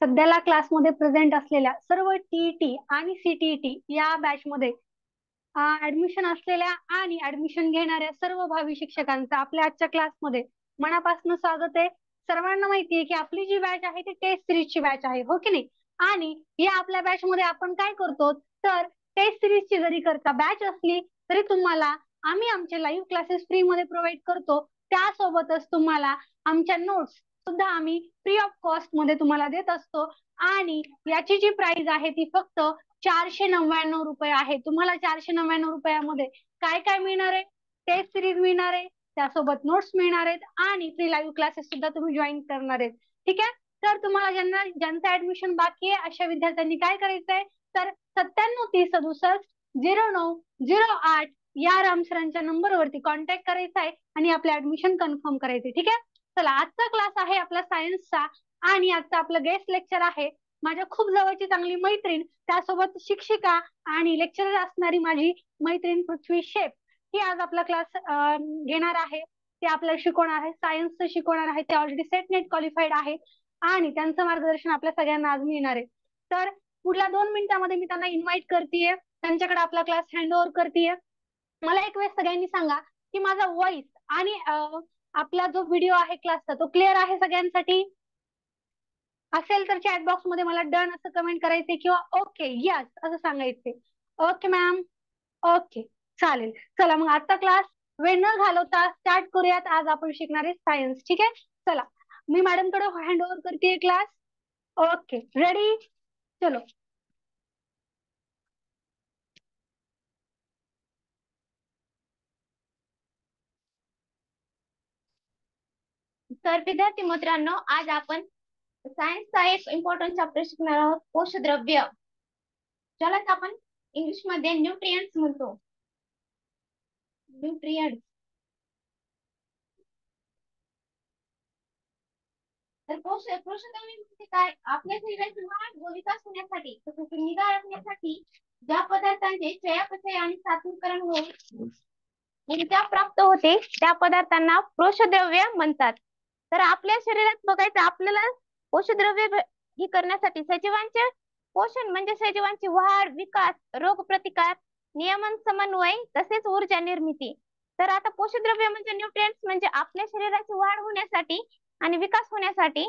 सध्याला क्लासमध्ये प्रेझेंट असलेल्या सर्व टीईटी आणि सीटीईटी या बॅचमध्ये ऍडमिशन असलेल्या आणि ऍडमिशन घेणाऱ्या सर्व भावी शिक्षकांचं आपल्या आजच्या क्लासमध्ये मनापासून स्वागत आहे. सर्वांना माहिती आहे की आपली जी बॅच आहे ती टेस्ट सिरीजची बॅच आहे, हो की नाही? आणि या आपल्या बॅच मध्ये आपण काय करतो, तर टेस्ट सिरीजची जरी करता बॅच असली तरी तुम्हाला आम्ही आमचे लाईव्ह क्लासेस फ्री मध्ये प्रोव्हाइड करतो. त्यासोबतच तुम्हाला आमच्या नोट्स सुद्धा आम्ही फ्री ऑफ कॉस्ट मध्ये तुम्हाला देत असतो. आणि याची जी प्राइस आहे ती फक्त 499 रुपये आहे. तुम्हाला 499 रुपयामध्ये काय काय मिळणार आहे? टेस्ट सिरीज मिळणार आहे, त्यासोबत नोट्स मिळणार आहेत आणि फ्री लाईव्ह क्लासेस सुद्धा तुम्ही जॉईन करणार आहेत. ठीक आहे. तर तुम्हाला ज्यांचं ऍडमिशन बाकी आहे अशा विद्यार्थ्यांनी काय करायचंय, तर 9730600908 या रामसरांच्या नंबरवरती कॉन्टॅक्ट करायचा आहे आणि आपलं ऍडमिशन कन्फर्म करायचे. ठीक आहे. चला, आजचा क्लास आहे आपला सायन्सचा आणि आजचा आपलं गेस्ट लेक्चर आहे माझ्या खूप जवळची चांगली मैत्रीण, त्यासोबत शिक्षिका आणि लेक्चरर असणारी माझी मैत्रीण पृथ्वी शेफ. ही आज आपला क्लास घेणार आहे. ते आपल्याला शिकवणार आहे, सायन्सचं शिकवणार आहे. ते ऑलरेडी सेट नेट क्वालिफाईड आहे आणि त्यांचं मार्गदर्शन आपल्या सगळ्यांना आज मिळणार आहे. तर पुढल्या 2 मिनिटांमध्ये मी त्यांना इन्व्हाइट करतेय, त्यांच्याकडे आपला क्लास हँड ओव्हर करतेय. मला एक वेळ सगळ्यांनी सांगा की माझा व्हॉइस आणि आपला जो व्हिडिओ आहे क्लासचा तो क्लिअर आहे सगळ्यांसाठी? असेल तर चॅट बॉक्स मध्ये मला डन असं कमेंट करायचे किंवा ओके यस असं सांगायचे. ओके मॅम, ओके, चालेल. चला मग आजचा क्लास वेळ न घालवता स्टार्ट करूयात. आज आपण शिकणार आहे सायन्स. ठीक आहे. चला, मी मॅडम कडे हँड ओव्हर करते क्लास. Okay, ready? चलो. तर विद्यार्थी मित्रांनो, आज आपण सायन्सचा एक इम्पॉर्टंट चॅप्टर शिकणार आहोत, पोषकद्रव्य, ज्यालाच आपण इंग्लिश मध्ये न्यूट्रिएंट्स म्हणतो. न्यूट्रिएंट्स. तर पोषकद्रव्य म्हणजे काय? आपल्या शरीराची वाढ व विकास होण्यासाठी तसेच निगा राखण्यासाठी ज्या पदार्थांचे चयापचय आणि सात्विकरण होऊन ऊर्जा प्राप्त होते त्या पदार्थांना पोषकद्रव्य म्हणतात. तर आपल्या शरीरात बघायचं आपल्याला पोषकद्रव्य ही करण्यासाठी सजीवांचे पोषण म्हणजे सजीवांची वाढ, विकास, रोग प्रतिकार, नियमन, समन्वय तसेच ऊर्जा निर्मिती. तर आता पोषकद्रव्य म्हणजे न्यूट्रिएंट्स म्हणजे आपल्या शरीराची वाढ होण्यासाठी आणि विकास होण्यासाठी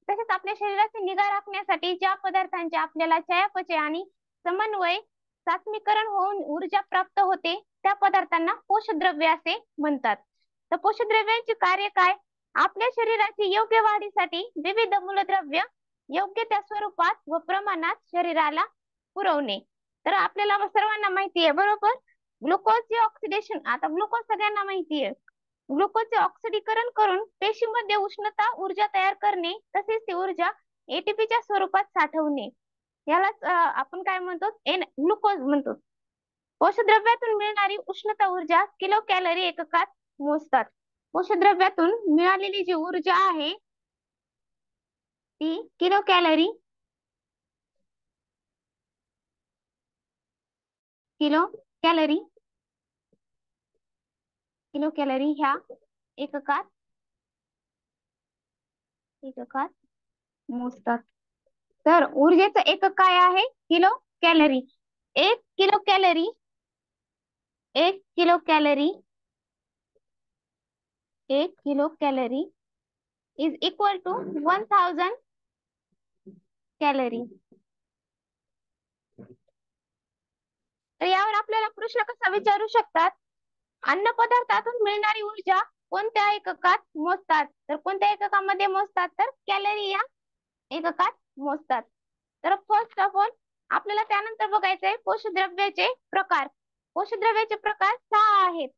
तसेच आपल्या शरीराची निगा राखण्यासाठी ज्या पदार्थांचे आपल्याला चयापचय आणि समन्वय सात्मीकरण होऊन ऊर्जा प्राप्त होते त्या पदार्थांना पोषकद्रव्य असे म्हणतात. तर पोषकद्रव्यांचे कार्य काय? आपल्या शरीराची योग्य वाढीसाठी विविध मूलद्रव्य योग्य त्या स्वरूपात व प्रमाणात शरीराला पुरवणे. तर आपल्याला सर्वांना माहिती आहे बरोबर, ग्लुकोजचे ऑक्सिडेशन. आता ग्लुकोज सगळ्यांना माहिती आहे. ग्लुकोजचे ऑक्सिडीकरण करून पेशीमध्ये उष्णता ऊर्जा तयार करणे तसेच ती ऊर्जा एटीपीच्या स्वरूपात साठवणे यालाच आपण काय म्हणतो, ग्लुकोज म्हणतो. पोषकद्रव्यातून मिळणारी उष्णता ऊर्जा किलो कॅलरी एककात मोजतात. पोषकद्रव्यातून मिळालेली जी ऊर्जा आहे ती kilo calorie kilo calorie kilo calorie ह्या एककात मोजतात. तर ऊर्जेचं एकक काय आहे? Kilo calorie. एक किलो कॅलरी एक किलो कॅलरी एक kilo calorie is equal to 1000 calorie. तर यावर आपल्याला प्रश्न कसा विचारू शकतात? अन्न पदार्थातून मिळणारी ऊर्जा कोणत्या एककात मोजतात? तर कोणत्या एककामध्ये मोजतात? तर कॅलरी या एककात मोजतात. तर फर्स्ट ऑफ ऑल आपल्याला त्यानंतर बघायचंय पोषकद्रव्याचे प्रकार. पोषकद्रव्याचे प्रकार 6 आहेत.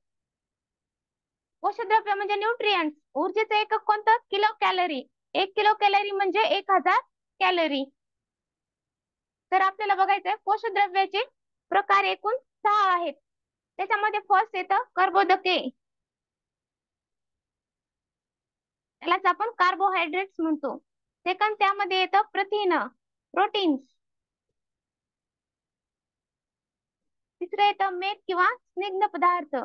पोषकद्रव्य म्हणजे न्यूट्रिएंट्स. ऊर्जेचं एकक कोणतं? Kilo calorie. 1 किलो कॅलरी म्हणजे 1000 कॅलरी. तर आपल्याला बघायचंय पोषकद्रव्याचे प्रकार एकूण 6 आहेत. त्याच्यामध्ये फर्स्ट येतं कर्बोदके, त्यालाच आपण कार्बोहायड्रेट्स म्हणतो. सेकंड त्यामध्ये येतं प्रथिन, प्रोटीन्स. तिसरं येतं मेद किंवा स्निग्ध पदार्थ.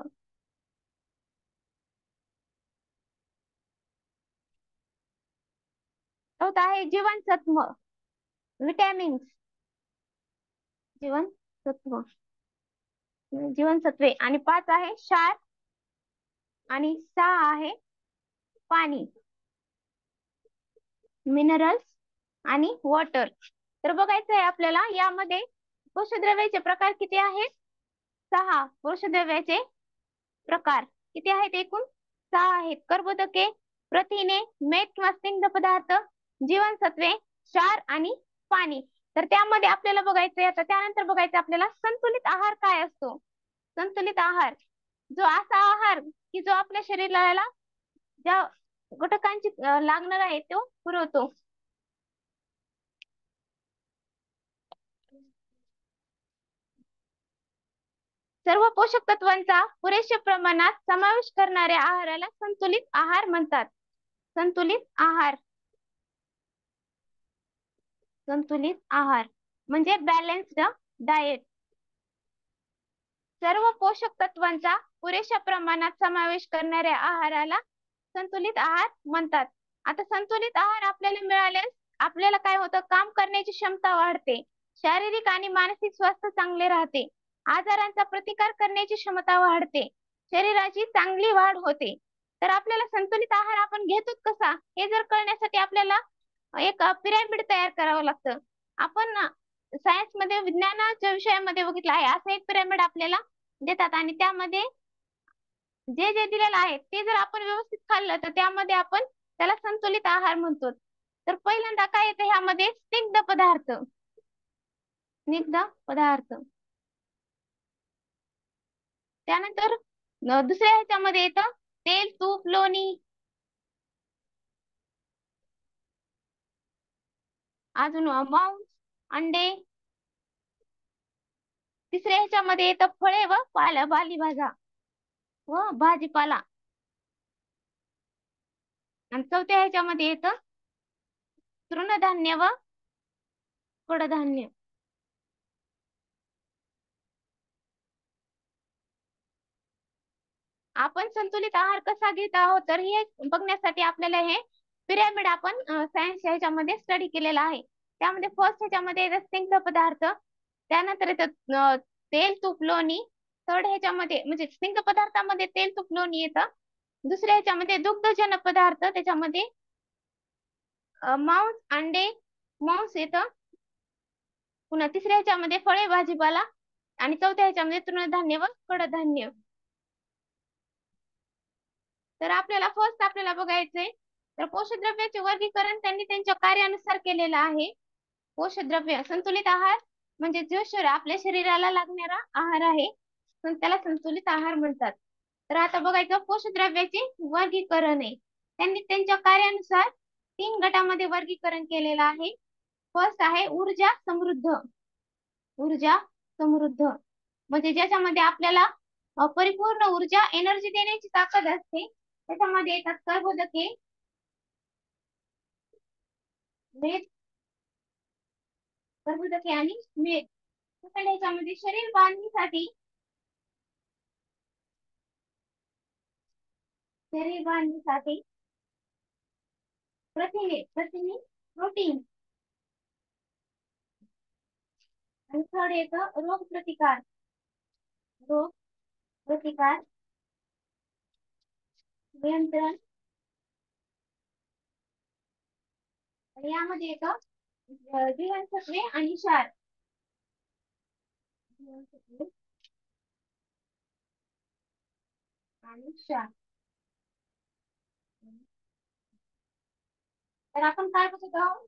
चौथा आहे जीवनसत्व. विटॅमिन्स जीवनसत्वे आणि 5 आहे क्षार आणि 6 आहे पाणी मिनरल्स आणि वॉटर. तर बघायचं आहे आपल्याला यामध्ये पोषकद्रव्याचे प्रकार किती आहेत? 6 पोषकद्रव्याचे प्रकार किती आहेत? एकूण 6 आहेत. कर्बोदके, प्रथिने, मेद किंवा स्निग्ध पदार्थ, जीवनसत्वे, क्षार आणि पाणी. तर त्यामध्ये आपल्याला बघायचंय आता त्यानंतर बघायचं आपल्याला संतुलित आहार काय असतो. संतुलित आहार जो असा आहार की जो आपल्या शरीराला ज्या घटकांची लागणार आहे तो पुरवतो. सर्व पोषक तत्वांचा पुरेशा प्रमाणात समावेश करणाऱ्या आहाराला संतुलित आहार म्हणतात. संतुलित आहार म्हणजे बॅलन्स्ड डाएट. सर्व पोषक तत्वांचा पुरेशा प्रमाणात समावेश करणाऱ्या आहाराला संतुलित आहार म्हणतात. आता संतुलित आहार आपल्याला मिळाल्यास आपल्याला काय होतं? काम करण्याची क्षमता वाढते, शारीरिक आणि मानसिक स्वास्थ्य चांगले राहते, आजारांचा प्रतिकार करण्याची क्षमता वाढते, शरीराची चांगली वाढ होते. तर आपल्याला संतुलित आहार आपण घेतो कसा हे जर कळण्यासाठी आपल्याला एक पिरॅमिड तयार करावं लागतं. आपण सायन्स मध्ये विज्ञानाच्या विषयामध्ये बघितलं आहे असं एक पिरॅमिड आपल्याला देतात आणि त्यामध्ये जे जे दिलेलं आहे ते जर आपण व्यवस्थित खाल्लं तर त्यामध्ये आपण त्याला संतुलित आहार म्हणतो. तर पहिल्यांदा काय येतं ह्यामध्ये? स्निग्ध पदार्थ. त्यानंतर दुसऱ्या ह्याच्यामध्ये येतं तेल, तूप, लोणी, अजून मांस, अंडे. तिसऱ्या ह्याच्यामध्ये येतं फळे व पालेभाज्या व भाजीपाला. आणि चौथ्या ह्याच्यामध्ये येतं तृणधान्य व कडधान्य. आपण संतुलित आहार कसा घेत आहोत तर हे बघण्यासाठी आपल्याला हे पिरॅमिड आपण सायन्स ह्याच्यामध्ये स्टडी केलेला आहे. त्यामध्ये फर्स्ट ह्याच्यामध्ये येतात स्निग्ध पदार्थ, त्यानंतर येतात तेल, तूप, लोणी. थर्ड ह्याच्यामध्ये म्हणजे स्निग्ध पदार्थामध्ये तेल, तूप, लोणी येतं. दुसऱ्या ह्याच्यामध्ये दुग्धजन्य पदार्थ, त्याच्यामध्ये मांस, अंडे, मांस येतं. पुन्हा तिसऱ्या ह्याच्यामध्ये फळे, भाजीपाला आणि चौथ्या ह्याच्यामध्ये तृणधान्य व कडधान्य. तर आपल्याला फर्स्ट आपल्याला बघायचंय तर पोषकद्रव्याचे वर्गीकरण त्यांनी त्यांच्या कार्यानुसार केलेलं आहे. पोषकद्रव्य संतुलित आहार म्हणजे जो आपल्या शरीराला लागणारा आहार आहे त्याला संतुलित आहार म्हणतात. तर आता बघायचं पोषकद्रव्याचे वर्गीकरण आहे. त्यांनी त्यांच्या कार्यानुसार 3 गटामध्ये वर्गीकरण केलेलं आहे. फर्स्ट आहे ऊर्जा समृद्ध. म्हणजे ज्याच्यामध्ये आपल्याला परिपूर्ण ऊर्जा एनर्जी देण्याची ताकद असते. त्याच्यामध्ये येतात कर्बोदके, आणि मेद. ह्याच्यामध्ये शरीर बांधणीसाठी प्रथिने प्रोटीन. आणि थर्ड येतं रोग प्रतिकार नियंत्रण. आणि यामध्ये येतं जीवनसत्वे आणि क्षार. तर आपण काय बघत आहोत?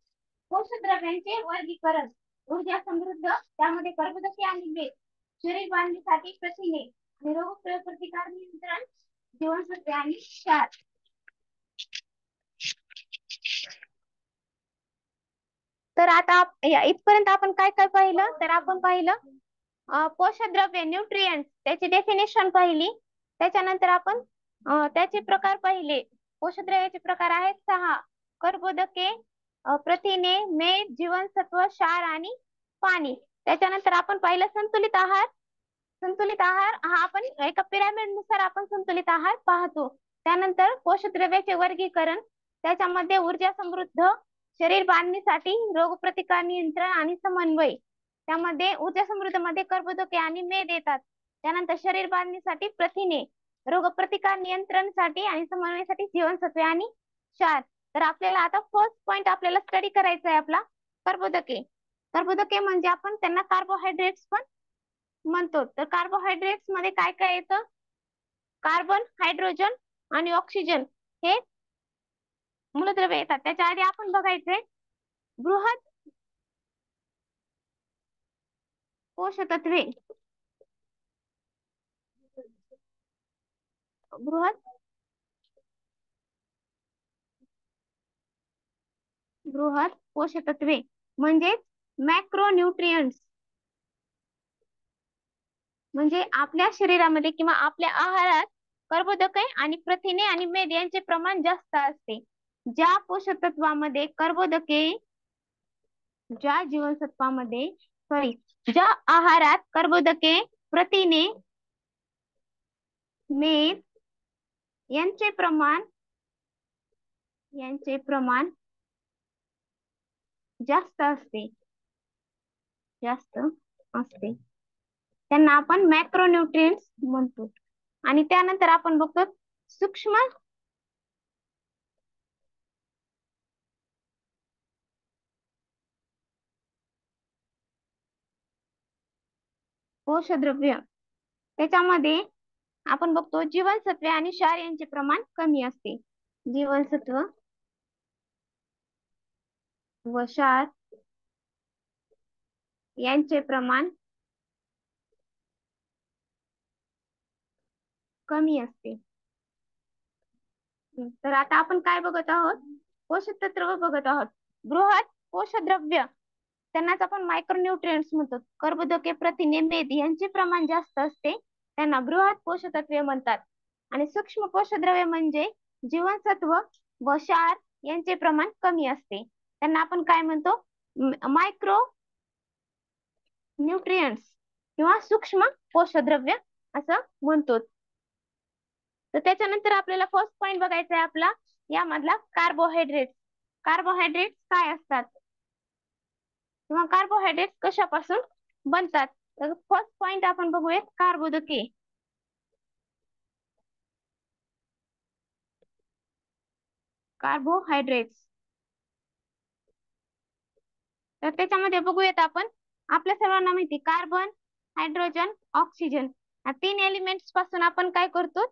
पोषकद्रव्यांचे वर्गीकरण. ऊर्जा समृद्ध त्यामध्ये कर्बोदके आणि मेद, शरीर बांधणीसाठी प्रथिने आणि रोग प्रतिकार नियंत्रण जीवनसत्वे आणि क्षार. तर आता इथपर्यंत आपण काय काय पाहिलं तर आपण पाहिलं पोषकद्रव्य न्यूट्रिएंट्स त्याची डेफिनेशन पाहिली. त्याच्यानंतर आपण त्याचे प्रकार पाहिले. पोषकद्रव्याचे प्रकार आहेत 6: कर्बोदके, प्रथिने, मेद, जीवनसत्व, क्षार आणि पाणी. त्याच्यानंतर आपण पाहिलं संतुलित आहार. संतुलित आहार हा आपण एका पिरॅमिड नुसार आपण संतुलित आहार पाहतो. त्यानंतर पोषकद्रव्याचे वर्गीकरण, त्याच्यामध्ये ऊर्जा समृद्ध, शरीर बांधणीसाठी रोगप्रतिकार नियंत्रण आणि समन्वय, त्यामध्ये ऊर्जा समृद्धमध्ये कर्बोदके आणि मेद येतात. त्यानंतर शरीर बांधणीसाठी प्रथिने, रोगप्रतिकार नियंत्रणसाठी आणि समन्वयासाठी जीवनसत्वे आणि क्षार. तर आपल्याला आता फर्स्ट पॉइंट आपल्याला स्टडी करायचा आहे आपला कर्बोदके. कर्बोदके म्हणजे आपण त्यांना कार्बोहायड्रेट्स पण म्हणतो. तर कार्बोहायड्रेट्स मध्ये काय काय येतं? कार्बन, हायड्रोजन आणि ऑक्सिजन हे मूलद्रव्य येतात. त्याच्या आधी आपण बघायचे बृहत पोषकतत्वे. बृहत पोषकतत्वे म्हणजे मॅक्रोन्यूट्रियंट्स. म्हणजे आपल्या शरीरामध्ये किंवा आपल्या आहारात कर्बोदके आणि प्रथिने आणि मेद यांचे प्रमाण जास्त असते. ज्या पोषक कर्बोदके, ज्या जीवनसत्वामध्ये ज्या आहारात कर्बोदके, प्रथिने, मेद यांचे प्रमाण जास्त असते त्यांना आपण मॅक्रोन्यूट्रिएंट्स म्हणतो. आणि त्यानंतर आपण बघतो सूक्ष्म पोषकद्रव्य. त्याच्यामध्ये आपण बघतो जीवनसत्वे आणि क्षार यांचे प्रमाण कमी असते. जीवनसत्व व क्षार यांचे प्रमाण कमी असते. तर आता आपण काय बघत आहोत? पोषक तत्व बघत आहोत. बृहत पोषकद्रव्य त्यांनाच आपण मायक्रोन्यूट्रिएंट्स म्हणतो. कर्बोदके, प्रथिने, मेद यांचे प्रमाण जास्त असते, त्यांना बृहत पोषक तत्वे म्हणतात. आणि सूक्ष्म पोषकद्रव्ये म्हणजे जीवनसत्व व क्षार यांचे प्रमाण कमी असते, त्यांना आपण काय म्हणतो? मायक्रो न्यूट्रिएंट्स किंवा सूक्ष्म पोषकद्रव्य असं म्हणतो. तर त्याच्यानंतर आपल्याला फर्स्ट पॉइंट बघायचा आहे आपला यामधला कार्बोहायड्रेट्स. कार्बोहायड्रेट्स काय असतात किंवा कार्बोहायड्रेट्स कशापासून बनतात? तर फर्स्ट पॉइंट आपण बघूयात कार्बोदके. कार्बोहायड्रेट्स तर त्याच्यामध्ये बघूयात आपण. आपल्या सर्वांना माहिती कार्बन, हायड्रोजन, ऑक्सिजन या तीन एलिमेंट्स पासून आपण काय करतो?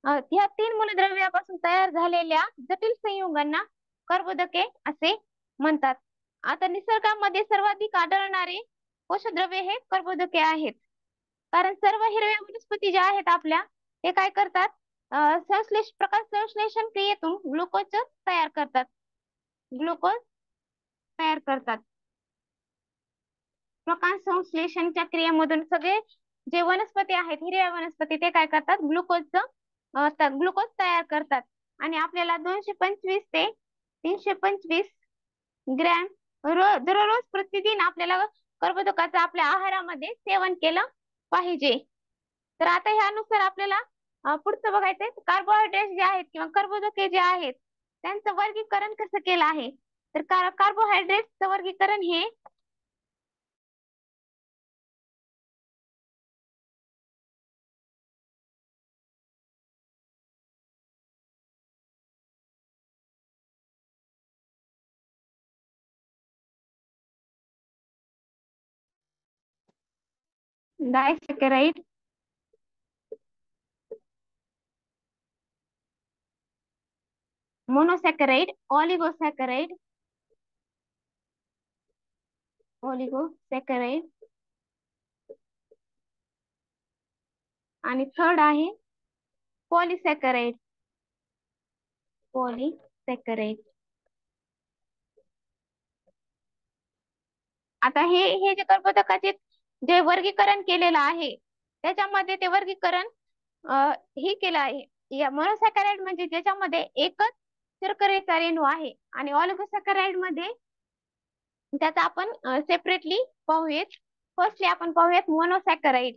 ह्या तीन मूलद्रव्यापासून तयार झालेल्या जटिल संयुगांना कर्बोदके असे म्हणतात. आता निसर्गामध्ये सर्वाधिक आढळणारे पोषकद्रव्ये हे कर्बोदके आहेत. कारण सर्व हिरव्या वनस्पती ज्या आहेत आपल्या ते काय करतात? प्रकाश संश्लेषण क्रियेतून ग्लुकोज तयार करतात. प्रकाश संश्लेषणच्या क्रियेमधून सगळे जे वनस्पती आहेत, हिरव्या वनस्पती, ते काय करतात? ग्लुकोज तयार करतात. आणि आपल्याला 225 ते 325 ग्रॅम दररोज प्रतिदिन आपल्याला कर्बोदकाचं आपल्या आहारामध्ये सेवन केलं पाहिजे. तर आता ह्यानुसार आपल्याला पुढचं बघायचंय कार्बोहायड्रेट जे आहेत किंवा कर्बोदके जे आहेत त्यांचं वर्गीकरण कसं केलं आहे. तर कार्बोहायड्रेटचं वर्गीकरण हे डायसॅकराइड, मोनोसॅकराइड, ऑलिगोसॅकराइड आणि थर्ड आहे पॉलिसॅकराइड. आता हे जे कर्बोदकाचे जे वर्गीकरण केलेलं आहे त्याच्यामध्ये ते वर्गीकरण हे केलं आहे. या मोनोसॅकराइड म्हणजे ज्याच्यामध्ये एकच शर्करेचा रेणू आहे आणि ऑलिगोसॅकराइड मध्ये त्याचा आपण सेपरेटली पाहूयात. फर्स्टली आपण पाहूयात मोनोसॅकराइड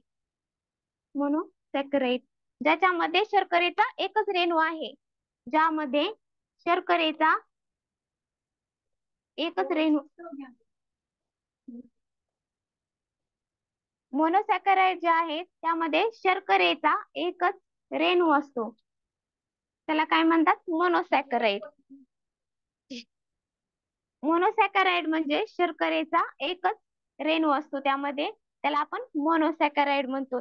ज्याच्यामध्ये शर्करेचा एकच रेणू आहे, ज्यामध्ये शर्करेचा एकच रेणू मोनोसॅकराइड जे आहेत त्यामध्ये शर्करेचा एकच रेणू असतो, त्याला काय म्हणतात मोनोसॅकराइड. मोनोसॅकराइड म्हणजे शर्करेचा एकच रेणू असतो त्यामध्ये, त्याला आपण मोनोसॅकराइड म्हणतो.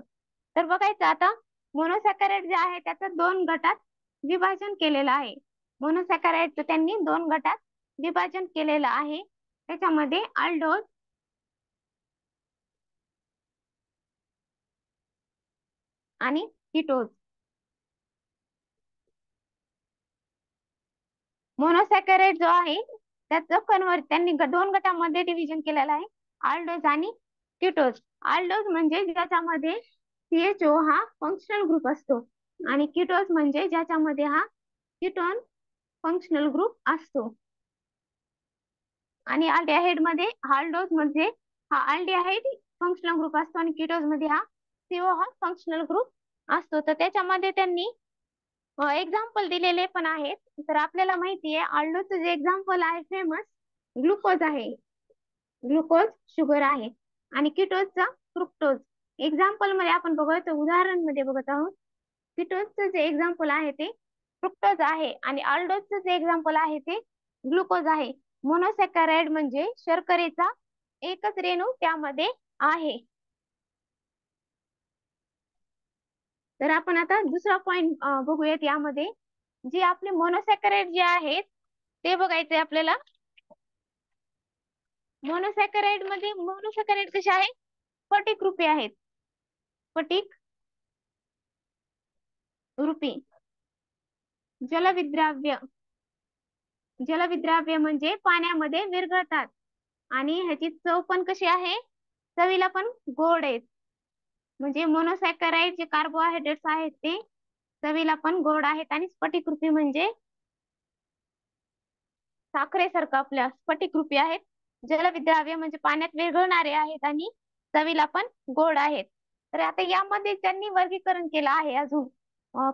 तर बघायचं आता मोनोसॅकराइड जे आहे त्याचं दोन गटात विभाजन केलेलं आहे. मोनोसॅकराइडचं त्यांनी दोन गटात विभाजन केलेलं आहे. त्याच्यामध्ये अल्डोज आणि कीटोज. मोनोसॅकराइड जो आहे त्याचं त्यांनी दोन गटामध्ये डिव्हिजन केलेलं आहे, अल्डोज आणि कीटोज. अल्डोज म्हणजे ज्याच्यामध्ये CHO हा फंक्शनल ग्रुप असतो आणि कीटोज म्हणजे ज्याच्यामध्ये हा कीटोन फंक्शनल ग्रुप असतो. आणि अल्डिहाइड मध्ये अल्डोज मध्ये हा अल्डिहाइड फंक्शनल ग्रुप असतो आणि कीटोज मध्ये हा CO हा फंक्शनल ग्रुप असतो. तर त्याच्यामध्ये त्यांनी एक्झाम्पल दिलेले पण आहेत. तर आपल्याला माहिती आहे अल्डोजचं जे एक्झाम्पल आहे फेमस ग्लुकोज आहे, ग्लुकोज शुगर आहे, आणि कीटोजचा फ्रुक्टोज. एक्झाम्पल मध्ये आपण बघतो, उदाहरण मध्ये बघत आहोत, कीटोजचं जे एक्झाम्पल आहे ते फ्रुक्टोज आहे आणि अल्डोजचं जे एक्झाम्पल आहे ते ग्लुकोज आहे. मोनोसॅकराइड म्हणजे शर्करेचा एकच रेणू त्यामध्ये आहे. तर आपण आता दुसरा पॉइंट बघूयात यामध्ये, जे आपले मोनोसॅकराइड जे आहेत ते बघायचे आपल्याला. मोनोसॅकराइड मध्ये मोनोसॅकराइड कसे आहे, स्फटिक रूपी आहेत, स्फटिक रूपी. जलविद्राव्य, जलविद्राव्य म्हणजे पाण्यामध्ये विरघळतात आणि ह्याची चव पण कशी आहे, चवीला पण गोड आहेत. म्हणजे मोनोसॅकराइड जे कार्बोहायड्रेट्स आहेत ते चवीला पण गोड आहेत आणि स्फटिक रूपी म्हणजे साखरेसारखं आपल्या स्फटिक रूपी आहेत. जलविद्राव्य म्हणजे पाण्यात विरघळणारे आहेत आणि चवीला पण गोड आहेत. तर आता यामध्ये त्यांनी वर्गीकरण केलं आहे अजून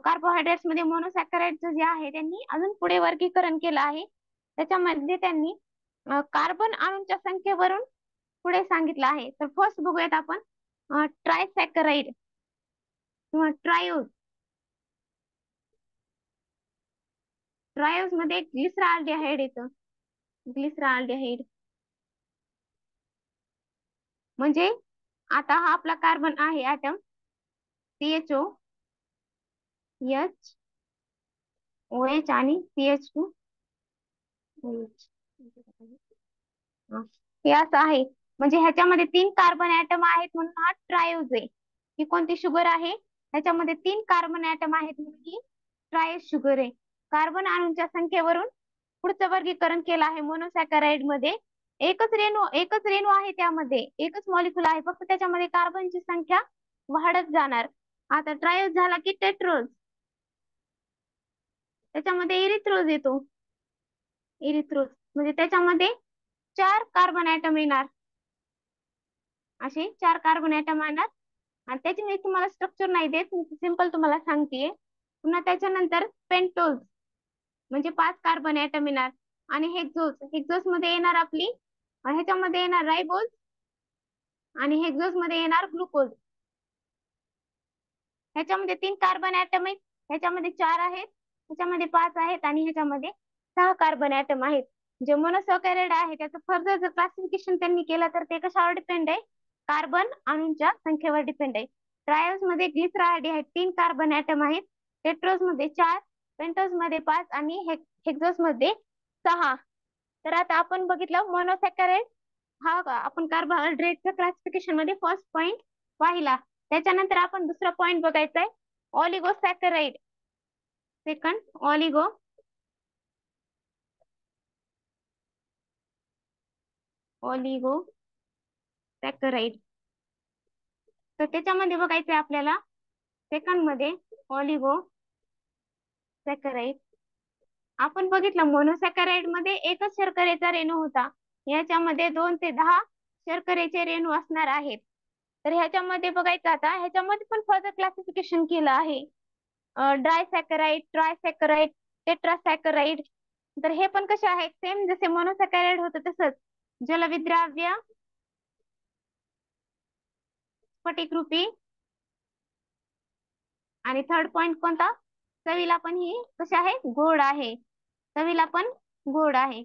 कार्बोहायड्रेट्स मध्ये मोनोसॅकराइडचं जे आहे त्यांनी अजून पुढे वर्गीकरण केलं आहे. त्याच्यामध्ये त्यांनी कार्बन अणूंच्या संख्येवरून पुढे सांगितलं आहे. तर फर्स्ट बघूयात आपण ट्रायसॅकराइड किंवा ट्रायोज. ट्रायोज मध्ये ग्लिसरॉल्डिहाइड येतं, ग्लिसरॉल्डिहाइड. म्हणजे आता हा आपला कार्बन आहे ऍटम CHO, H, OH आणि CH2, OH. हे असं आहे. म्हणजे ह्याच्यामध्ये 3 कार्बन ऍटम आहेत म्हणून हा ट्रायोज आहे. ही कोणती शुगर आहे, ह्याच्यामध्ये 3 कार्बन ऍटम आहेत म्हणून ही ट्रायोज शुगर आहे. कार्बन अणूंच्या संख्येवरून पुढचं वर्गीकरण केलं आहे. मोनोसॅकराइड मध्ये एकच रेणू आहे, त्यामध्ये एकच मॉलिक्युल आहे, फक्त त्याच्यामध्ये कार्बनची संख्या वाढत जाणार. आता ट्रायोज झाला की टेट्रोज, त्याच्यामध्ये इरिथ्रोज येतो, इरिथ्रोज म्हणजे त्याच्यामध्ये 4 कार्बन ऍटम येणार, असे 4 कार्बन ऍटम येणार. आणि त्याची मी तुम्हाला स्ट्रक्चर नाही देत, सिंपल तुम्हाला सांगतेय. पुन्हा त्याच्यानंतर पेंटोज म्हणजे 5 कार्बन ऍटम येणार आणि हेक्झोज, हेक्झोज मध्ये येणार आपली ह्याच्यामध्ये येणार रायबोज आणि हेक्झोज मध्ये येणार ग्लुकोज. ह्याच्यामध्ये 3 कार्बन ऍटम आहेत, ह्याच्यामध्ये 4 आहेत, ह्याच्यामध्ये 5 आहेत आणि ह्याच्यामध्ये 6 कार्बन ऍटम आहेत. जे मोनोसॅकराइड आहे त्याचं फर्दर जर क्लासिफिकेशन त्यांनी केलं तर ते कशावर डिपेंड आहे, कार्बन अणूंच्या संख्येवर डिपेंड आहे. ट्रायोज मध्ये ग्लिसरॉल्डिहाइड 3 कार्बन ऍटम आहेत, टेट्रोज मध्ये 4, पेंटोज मध्ये 5 आणि हेक्झोज मध्ये 6. तर आता आपण बघितलं मोनोसॅकराइड हा आपण कार्बोहायड्रेटच्या क्लासिफिकेशन मध्ये फर्स्ट पॉइंट पाहिला. त्याच्यानंतर आपण दुसरा पॉइंट बघायचा आहे ऑलिगोसॅकराइड. सेकंड ऑलिगोसॅकराइड. तर त्याच्यामध्ये बघायचंय आपल्याला सेकंड मध्ये ऑलिगोसॅकराइड. आपण बघितलं मोनोसॅकराइड मध्ये एकच शर्करेचा रेणू होता, याच्यामध्ये 2 ते 10 शर्करेचे रेणू असणार आहेत. तर ह्याच्यामध्ये बघायचं आता ह्याच्यामध्ये पण फर्दर क्लासिफिकेशन केलं आहे, डायसॅकराइड, ट्रायसॅकराइड, टेट्रासॅकराइड. तर हे पण कसे आहेत सेम, जसे मोनोसॅकॅराइड होतं तसंच जलविद्राव्य, स्फटिकरूपी, आणि थर्ड पॉइंट कोणता, चवीला पण ही कशी आहे, गोड आहे, चवीला पण गोड आहे.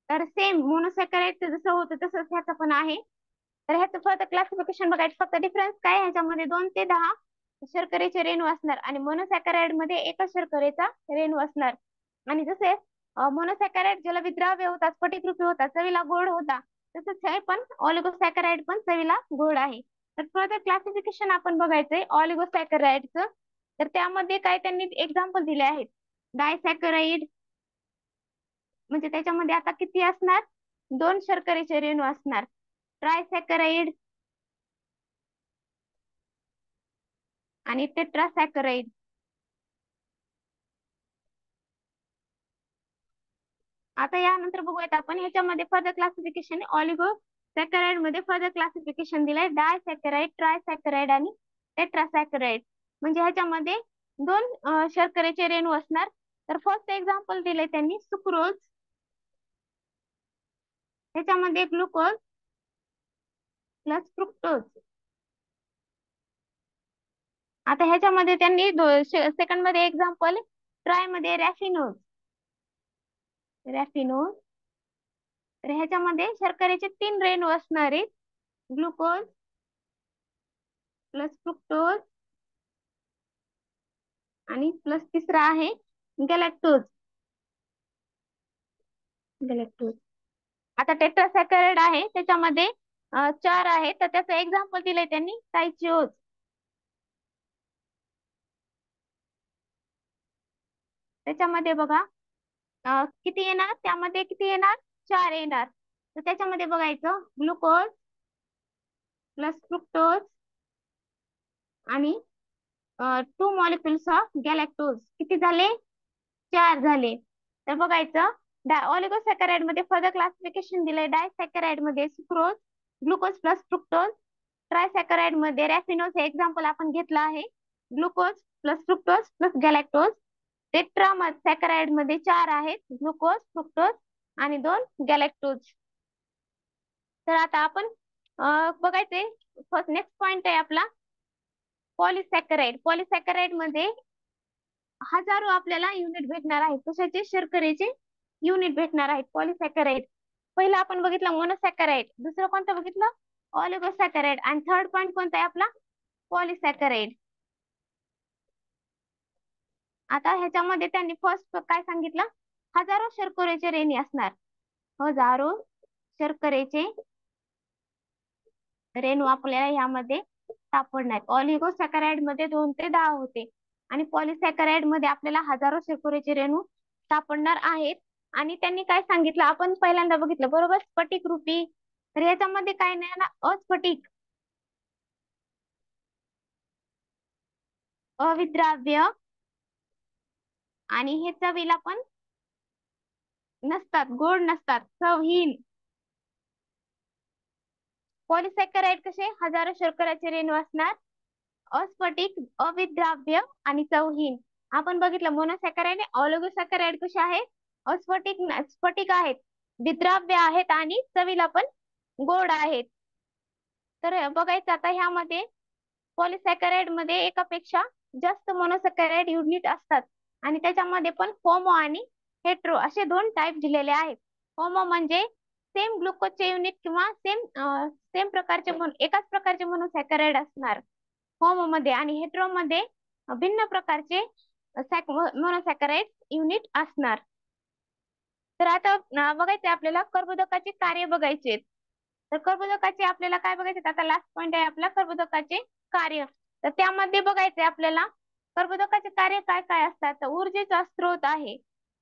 तर सेम मोनोसॅकॅराइडचं जसं होतं तसंच ह्याचं पण आहे. तर ह्याचं फक्त क्लासिफिकेशन बघायचं, फक्त डिफरन्स काय ह्याच्यामध्ये 2 ते 10 शर्करेचे रेणू असणार आणि मोनोसॅकॅराइड मध्ये एकच शर्करेचा रेणू असणार. आणि जसे मोनोसॅकॅराइड जलविद्राव्य होता, स्फटिकरूपी होता, चवीला गोड होता, तसंच हे पण ऑलिगोसॅकॅराइड पण चवीला गोड आहे. तर फर्दर क्लासिफिकेशन आपण बघायचंय ऑलिगोसॅकॅराइडचं. तर त्यामध्ये काय त्यांनी एक्झाम्पल दिले आहेत, डायसॅकराइड, म्हणजे त्याच्यामध्ये आता किती असणार, 2 शर्करेचे रेणू असणार. ट्रायसॅकराइड आणि टेट्रासॅकराइड. आता यानंतर बघूयात आपण ह्याच्यामध्ये फर्दर क्लासिफिकेशन, ऑलिगोसॅकराइड मध्ये फर्दर क्लासिफिकेशन दिलंय डायसॅकराइड, ट्रायसॅकराइड आणि टेट्रासॅकराइड. म्हणजे ह्याच्यामध्ये 2 शर्करेचे रेणू असणार. तर फर्स्ट एक्झाम्पल दिले त्यांनी सुक्रोज, ह्याच्यामध्ये ग्लुकोज प्लस फ्रुक्टोज. आता ह्याच्यामध्ये त्यांनी सेकंड मध्ये एक्झाम्पल, ट्राय मध्ये रॅफिनोज, रॅफिनोज. तर ह्याच्यामध्ये शर्करेचे 3 रेणू असणार आहेत, ग्लुकोज प्लस फ्रुक्टोज आणि प्लस तिसरा आहे गॅलॅक्टोज, गॅलॅक्टोज. आता टेट्रासॅकराइड आहे त्याच्यामध्ये 4 आहे, तर त्याचं एक्झाम्पल दिलंय त्यांनी सायच्योज. त्याच्यामध्ये बघा किती येणार, त्यामध्ये किती येणार, 4 येणार. तर त्याच्यामध्ये बघायचं ग्लुकोज प्लस फ्रुक्टोज आणि 2 मॉलिक्युल्स ऑफ गॅलॅक्टोज, किती झाले, 4 झाले. तर बघायचं ऑलिगोसॅकराइड मध्ये फर्दर क्लासिफिकेशन दिलंय, डायसॅकराइड मध्ये सुक्रोज, ग्लुकोज प्लस फ्रुक्टोज, ट्रायसॅकराइड मध्ये रॅफिनोज हे एक्झाम्पल आपण घेतलं आहे, ग्लुकोज प्लस फ्रुक्टोज प्लस गॅलॅक्टोज. टेट्रासॅकराइड मध्ये 4 आहेत, ग्लुकोज, फ्रुक्टोज आणि 2 गॅलॅक्टोज. तर आता आपण बघायचे फर्स्ट नेक्स्ट पॉइंट आहे आपला पॉलिसॅकराइड. पॉलिसॅकराइड मध्ये हजारो आपल्याला युनिट भेटणार आहेत, कशाचे, शर्करेचे युनिट भेटणार आहेत पॉलिसॅकराइड. पहिला आपण बघितलं मोनोसॅकराइड, दुसरं कोणतं बघितलं, ऑलिगोसॅकराइड, आणि थर्ड पॉइंट कोणता आहे आपला, पॉलिसॅकराइड. आता ह्याच्यामध्ये त्यांनी फर्स्ट काय सांगितलं, हजारो शर्करेचे रेणी असणार, हजारो शर्करेचे रेणू आपल्याला ह्यामध्ये सापडणार. ऑलिगोसॅकराइड मध्ये 2 ते 10 होते आणि पॉलिसॅकराइड मध्ये आपल्याला हजारो शर्करेचे रेणू सापडणार आहेत. आणि त्यांनी काय सांगितलं, आपण पहिल्यांदा बघितलं बरोबर, स्फटिक रूपी. तर याच्यामध्ये काय नाही ना, अस्फटिक, अविद्राव्य, आणि हे चवीला पण नसतात, गोड नसतात, चवहीन. पॉलिसॅकराइड कसे, हजारो शर्कराचे रेणू असणार, अस्फटिक, अविद्राव्य आणि चवहीन. आपण बघितलं मोनोसॅकराइड, ऑलिगोसॅकराइड कसे आहेत, अस्फटिक, स्फटिक आहेत, विद्राव्य आहेत आणि चवीला पण गोड आहेत. तर बघायचं आता ह्यामध्ये पॉलिसॅकराइड मध्ये एकापेक्षा जास्त मोनोसॅकराइड युनिट असतात आणि त्याच्यामध्ये पण होमो आणि हेट्रो असे 2 टाइप दिलेले आहेत. होमो म्हणजे सेम ग्लुकोजचे युनिट किंवा सेम प्रकारचे एकाच प्रकारचे मोनोसॅकराइड असणार होमो मध्ये, आणि हेट्रो मध्ये भिन्न प्रकारचे मोनोसॅकराइड युनिट असणार. तर आता बघायचे आपल्याला कर्बोदकाचे कार्य बघायचे. तर कर्बोदकाचे आपल्याला काय बघायचे, आता लास्ट पॉइंट आहे आपला कर्बोदकाचे कार्य. तर त्यामध्ये बघायचे आपल्याला कर्बोदकाचे कार्य काय काय असतात, तर ऊर्जेचा स्रोत आहे.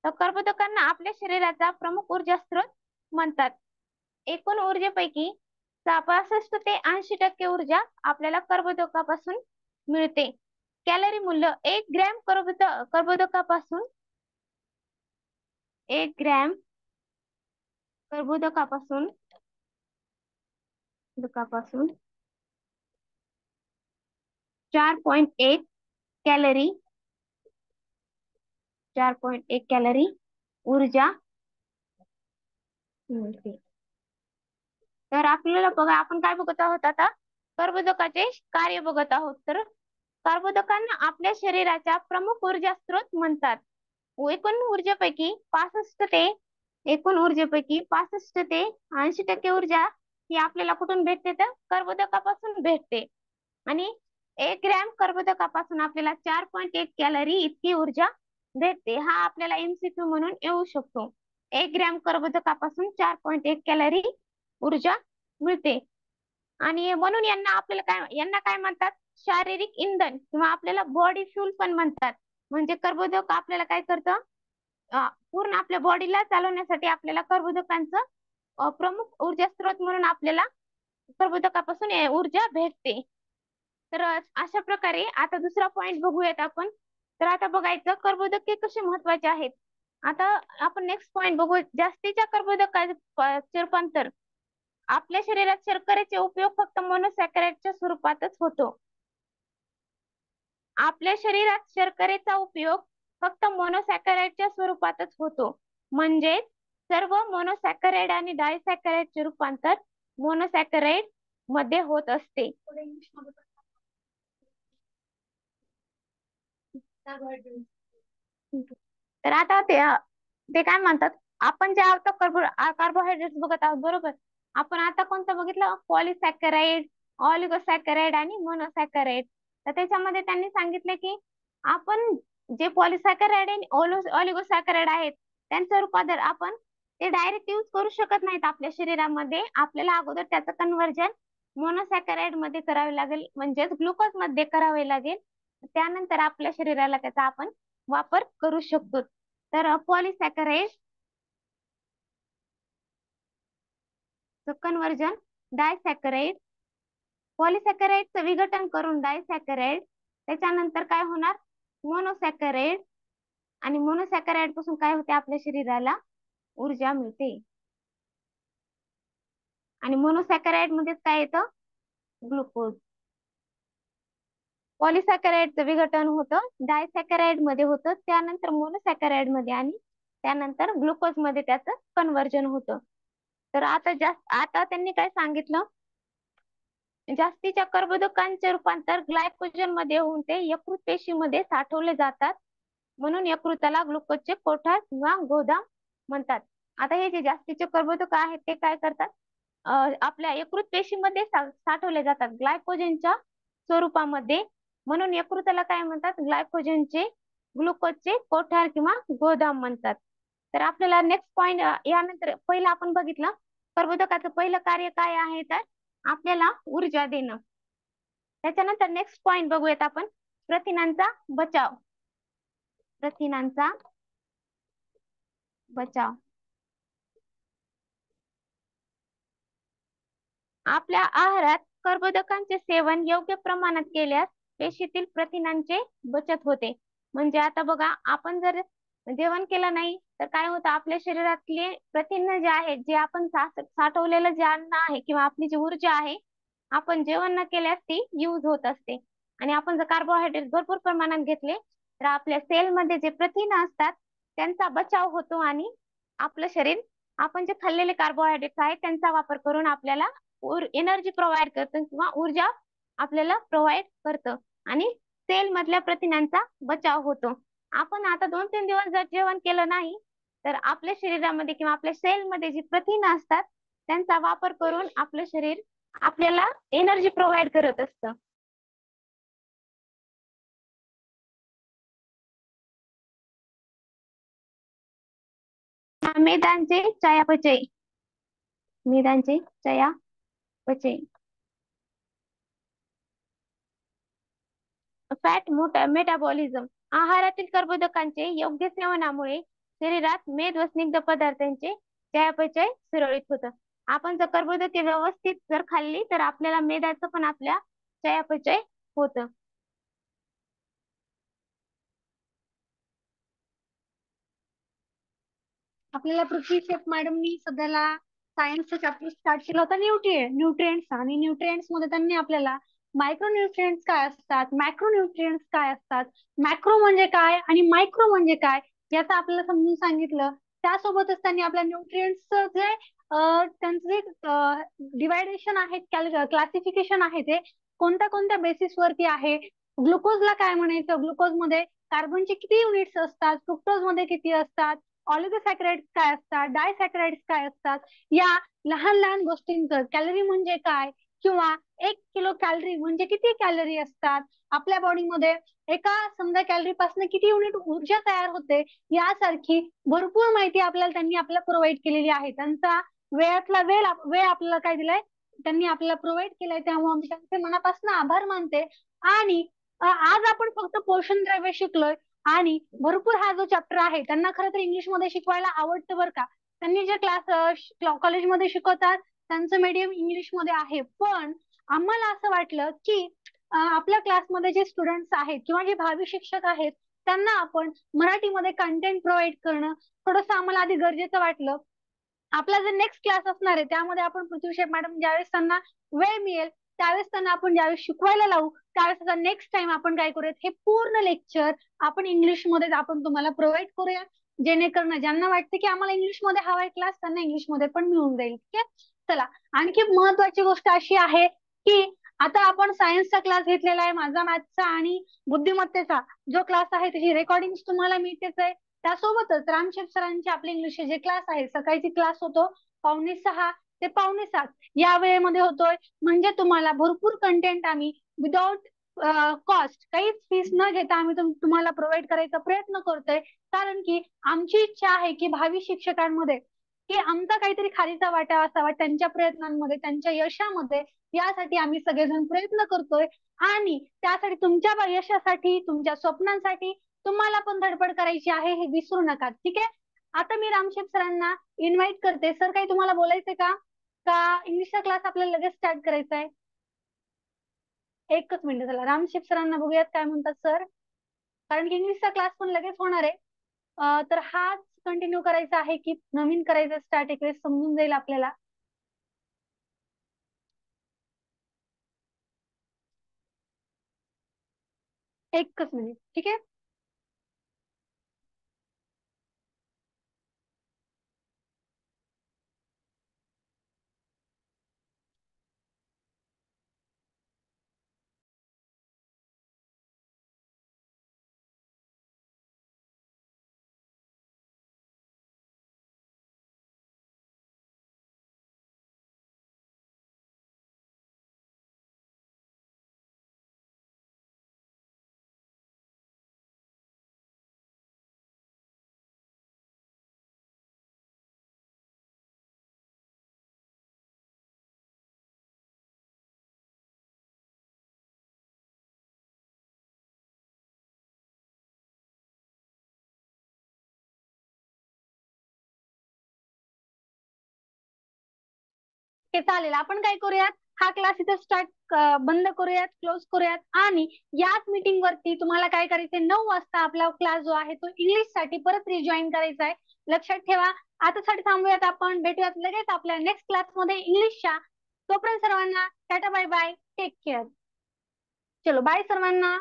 तर कर्बोदकांना आपल्या शरीराचा प्रमुख ऊर्जा स्रोत म्हणतात. एकूण ऊर्जेपैकी 65 ते 80% ऊर्जा आपल्याला कर्बोदकापासून मिळते. कॅलरी मूल्य 1 ग्रॅम कर्बोदकापासून 1 ग्रॅम कर्बोदकापासून 4.1 कॅलरी, 4.1 कॅलरी ऊर्जा मिळते. तर आपल्याला बघा आपण काय बघत आहोत आता, कर्बोदकाचे कार्य बघत आहोत. तर कर्बोदकांना आपल्या शरीराच्या प्रमुख ऊर्जा स्रोत म्हणतात. एकूण ऊर्जेपैकी 65 ते 80% ऊर्जा ही आपल्याला कुठून भेटते, तर कर्बोदकापासून भेटते. आणि 1 ग्रॅम कर्बोदकापासून आपल्याला 4.1 कॅलरी इतकी ऊर्जा भेटते. हा आपल्याला MCQ म्हणून येऊ शकतो. 1 ग्रॅम कर्बोदकापासून 4.1 कॅलरी ऊर्जा मिळते. आणि म्हणून यांना काय म्हणतात, शारीरिक इंधन किंवा आपल्याला बॉडी फ्यूल पण म्हणतात. म्हणजे कर्बोदक आपल्याला काय करतं, पूर्ण आपल्या बॉडीला चालवण्यासाठी आपल्याला कर्बोदकांचं प्रमुख ऊर्जा स्रोत म्हणून आपल्याला कर्बोदकापासून ऊर्जा भेटते. तर अशा प्रकारे आता दुसरा पॉइंट बघूयात आपण. तर आता बघायचं कर्बोदके कसे महत्वाचे आहेत. आता आपण नेक्स्ट पॉइंट बघू. जास्तीच्या कर्बोदकाचे रूपांतर आपल्या शरीरात शर्करेचे उपयोग फक्त मोनोसॅकराइडच्या स्वरूपातच होतो. आपल्या शरीरात शर्करेचा उपयोग फक्त मोनोसॅकराइडच्या स्वरूपातच होतो. म्हणजे सर्व मोनोसॅकराइड आणि डायसॅकराइडचे रूपांतर मोनोसॅकराइड मध्ये होत असते. तर आता ते काय म्हणतात, आपण जे आता कार्बोहायड्रेट बघत आहोत बरोबर. आपण आता कोणतं बघितलं, पॉलिसॅकराइड, ऑलिगोसॅकराइड आणि मोनोसॅकराइड. तर त्याच्यामध्ये त्यांनी सांगितले की आपण जे पॉलिसॅकराइड आणि ऑलिगोसॅकराइड आहेत त्यांचं रूपांतर आपण ते डायरेक्ट यूज करू शकत नाहीत आपल्या शरीरामध्ये. आपल्याला अगोदर त्याचं कन्व्हर्जन मोनोसॅकराइड मध्ये करावे लागेल, म्हणजेच ग्लुकोज मध्ये करावे लागेल. त्यानंतर आपल्या शरीराला त्याचा आपण वापर करू शकतो. तर पॉलिसॅकराइड कन्व्हर्जन डायसॅकराइड, पॉलिसॅकराइडचं विघटन करून डायसॅकराइड, त्याच्यानंतर काय होणार, मोनोसॅकराइड. आणि मोनोसॅकराइड पासून काय होते, आपल्या शरीराला ऊर्जा मिळते. आणि मोनोसॅकराइड मध्येच काय येतं, ग्लुकोज. पॉलिसॅकराइडचं विघटन होतं डायसॅकराइड मध्ये होतं, त्यानंतर मोनोसॅकराइड मध्ये, आणि त्यानंतर ग्लुकोज मध्ये त्याचं कन्व्हर्जन होतं. तर आता त्यांनी काय सांगितलं, जास्तीच्या कर्बोदकांचे रूपांतर ग्लायकोजन मध्ये होऊन ते यकृत पेशीमध्ये साठवले जातात. म्हणून यकृताला ग्लुकोजचे कोठार किंवा गोदाम म्हणतात. आता हे जे जास्तीचे कर्बोदक आहेत ते काय करतात, आपल्या यकृत पेशीमध्ये साठवले जातात ग्लायकोजनच्या स्वरूपामध्ये. म्हणून यकृताला काय म्हणतात, ग्लायकोजनचे ग्लुकोजचे कोठार किंवा गोदाम म्हणतात. तर आपल्याला नेक्स्ट पॉइंट यानंतर पहिलं आपण बघितलं कर्बोदकाचं पहिलं कार्य काय आहे, तर आपल्याला ऊर्जा देणं. त्याच्यानंतर नेक्स्ट पॉइंट बघूयात आपण, प्रथिनांचा बचाव. प्रथिनांचा बचाव. आपल्या आहारात कर्बोदकांचे सेवन योग्य प्रमाणात केल्यास पेशीतील प्रथिनांचे बचत होते. म्हणजे आता बघा, आपण जर जेवण केलं नाही तर काय होतं, आपल्या शरीरातले प्रथिन जे आहेत, जे आपण साठवलेलं जे अन्न आहे किंवा आपली जी ऊर्जा आहे, आपण जेवण न केल्यास ती यूज होत असते. आणि आपण जर कार्बोहायड्रेट भरपूर प्रमाणात घेतले तर आपल्या सेलमध्ये जे प्रथिन असतात त्यांचा बचाव होतो, आणि आपलं शरीर आपण जे खाल्लेले कार्बोहायड्रेट्स आहेत त्यांचा वापर करून आपल्याला एनर्जी प्रोव्हाइड करतं किंवा ऊर्जा आपल्याला प्रोव्हाइड करतं, आणि सेल मधल्या प्रथिनांचा बचाव होतो. आपण आता 2-3 दिवस जर जेवण केलं नाही तर आपल्या शरीरामध्ये किंवा आपल्या सेलमध्ये जी प्रथिन असतात त्यांचा वापर करून आपलं शरीर आपल्याला एनर्जी प्रोव्हाइड करत असतं. मेदांचे चयापचय. मेदांचे चयापचय. Fat metabolism. आहारातील कर्बोदकांचे योग्य सेवनामुळे शरीरात मेद व स्निग्ध पदार्थांचे चयापचय सुरळीत होतं. आपण जर कर्बोदके व्यवस्थित जर खाल्ली तर आपल्याला मेदाचं पण आपल्या चयापचय होतं. आपल्याला पृथ्वी शेफ मॅडमनी सध्याला सायन्सचा चॅप्टर स्टार्ट केला होता, न्यूट्रिएंट्स. आणि न्यूट्रिएंट्स मध्ये त्यांनी आपल्याला मायक्रो न्यूट्रिएंट्स काय असतात, मॅक्रो न्यूट्रिएंट्स काय असतात, मॅक्रो म्हणजे काय आणि मायक्रो म्हणजे काय याचं आपल्याला समजून सांगितलं. त्यासोबतच त्यांनी आपल्या न्यूट्रिएंट्सचं जे त्यांचं जे डिवायडेशन आहे, क्लासिफिकेशन आहे ते कोणत्या कोणत्या बेसिस वरती आहे. ग्लुकोजला काय म्हणायचं, ग्लुकोज मध्ये कार्बनचे किती युनिट्स असतात, फ्रुक्टोज मध्ये किती असतात, ऑलिगोसॅकराइड्स काय असतात, डायसॅकराइड्स काय असतात, या लहान लहान गोष्टींचं कॅलरी म्हणजे काय, किंवा 1 किलो कॅलरी म्हणजे किती कॅलरी असतात आपल्या बॉडीमध्ये, एका समजा कॅलरी पासून किती युनिट ऊर्जा तयार होते, यासारखी भरपूर माहिती आपल्याला त्यांनी आपल्याला प्रोव्हाइड केलेली आहे. त्यांचा वेळातला वेळ आपल्याला काय दिलाय, त्यांनी आपल्याला प्रोव्हाइड केलाय, त्यामुळे आम्ही त्यांचे मनापासून आभार मानते. आणि आज आपण फक्त पोषण द्रव्य शिकलोय, आणि भरपूर हा जो चॅप्टर आहे त्यांना खरं तर इंग्लिश मध्ये शिकवायला आवडतं बरं का. त्यांनी जे कॉलेजमध्ये शिकवतात त्यांचं मीडियम इंग्लिश मध्ये आहे, पण आम्हाला असं वाटलं की आपल्या क्लासमध्ये जे स्टुडंट्स आहेत किंवा जे भावी शिक्षक आहेत त्यांना आपण मराठीमध्ये कंटेंट प्रोव्हाइड करणं थोडंसं आम्हाला आधी गरजेचं वाटलं. आपला जो नेक्स्ट क्लास असणार आहे त्यामध्ये आपण पृथ्वी मॅडम ज्यावेळेस त्यांना वेळ मिळेल त्यावेळेस त्यांना आपण ज्यावेळेस शिकवायला लावू त्यावेळेस नेक्स्ट टाइम आपण काय करूयात, हे पूर्ण लेक्चर आपण इंग्लिश मध्ये आपण तुम्हाला प्रोव्हाइड करूया, जेणेकरून ज्यांना वाटतं की आम्हाला इंग्लिश मध्ये हवाय क्लास त्यांना इंग्लिश मध्ये पण मिळून जाईल. ठीक आहे. चला, आणखी महत्वाची गोष्ट अशी आहे की आता आपण सायन्सचा क्लास घेतलेला आहे, माझा मॅथ्सचा आणि बुद्धिमत्तेचा जो क्लास आहे त्याची रेकॉर्डिंग तुम्हाला मिळतेच आहे. त्यासोबतच रामशेठ सरांचे आपले इंग्लिशचे जे क्लास आहे, सकाळची क्लास होतो 5:45 ते 5:45 या वेळेमध्ये होतोय. म्हणजे तुम्हाला भरपूर कंटेंट आम्ही विदाउट कॉस्ट, काहीच फीस न घेता आम्ही तुम्हाला प्रोव्हाइड करायचा प्रयत्न करतोय. कारण की आमची इच्छा आहे की भावी शिक्षकांमध्ये की आमचा काहीतरी खालीचा वाटा असावा त्यांच्या प्रयत्नांमध्ये, त्यांच्या यशामध्ये. यासाठी आम्ही सगळेजण प्रयत्न करतोय, आणि त्यासाठी तुमच्या यशासाठी, तुमच्या स्वप्नांसाठी तुम्हाला पण धडपड करायची आहे, हे विसरू नका. ठीक आहे. आता मी रामशेठ सरांना इन्व्हाइट करते. सर, काही तुम्हाला बोलायचंय का, इंग्लिशचा क्लास आपल्याला लगेच स्टार्ट करायचा आहे? एकच मिनिट, चला रामशेठ सरांना बघूयात काय म्हणतात सर, कारण की इंग्लिशचा क्लास पण लगेच होणार आहे. तर हाच कंटिन्यू करायचा आहे की नवीन करायचा स्टार्ट, एक वेळेस समजून जाईल आपल्याला. एकच मिनिट. ठीक आहे. हे चालेल. आपण काय करूयात, हा क्लास इथे स्टार्ट बंद करूयात, क्लोज करूयात. आणि याच मीटिंग वरती तुम्हाला काय करायचंय, 9 वाजता आपला क्लास जो आहे तो इंग्लिश साठी परत रिजॉईन करायचा आहे. लक्षात ठेवा. आता साठी थांबूयात, आपण भेटूयात लगेच आपल्या नेक्स्ट क्लासमध्ये इंग्लिशच्या. तोपर्यंत सर्वांना टाटा बाय बाय, टेक केअर. चलो बाय सर्वांना.